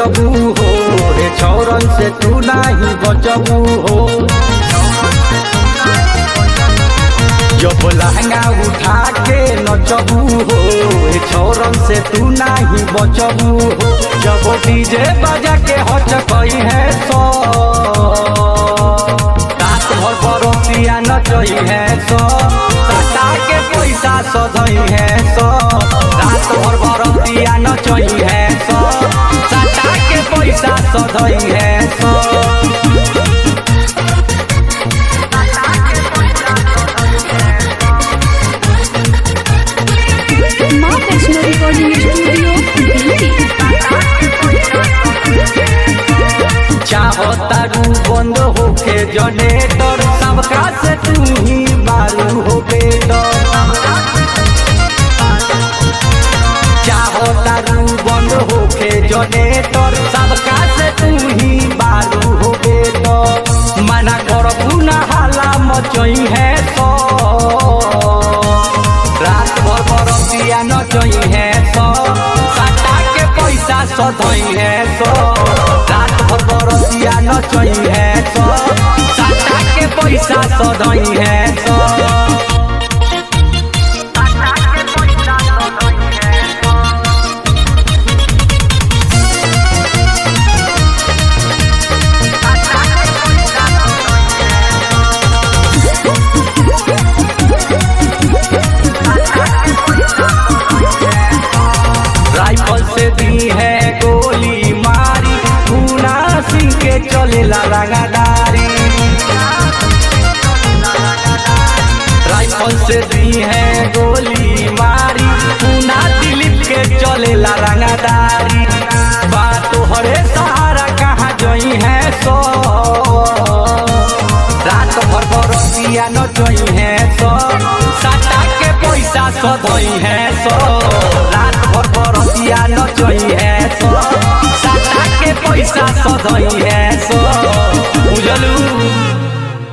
सोचबू हो रे छौरन से तू नहीं बचबू हो। जब लहंगा उठा के नचबू हो रे छौरन से तू नहीं बचबू हो। जब डीजे बजा के हचकई है सो रात भर बरतिया नचई है सो सटा के पैसा सधई है सो रात भर बरतिया नचई है सो सटा के पैसा सधई है सो। माँ वैष्णो रिकॉर्डिंग स्टूडियो दिल्ली। चाहो तारू बंद होके जनरेटर सबका से तू ही मारू हो बेटर। चाहो तारू बंद होके जनरेटर सबका से तू ही मारू हो बेटर। मना करबू ना हाला मचई है सो रात भर बरतिया नचई है सो सटा के पैसा सधई है सो रात भर बरतिया नचई है सो सटा के पैसा सधई है सो। राइफल से दी है गोली मारी पूना सिंह के चलेला रंगदारी। राइफल से दी है गोली मारी पूना दिलीप के चलेला रंगदारी। बात तोहरे सहारा कहाँ जई है सो रात भर बरतिया नचई है सो सटा के पैसा सधई है सो रात भर बरतिया नचई है सो सटा के पैसा सधई है सो।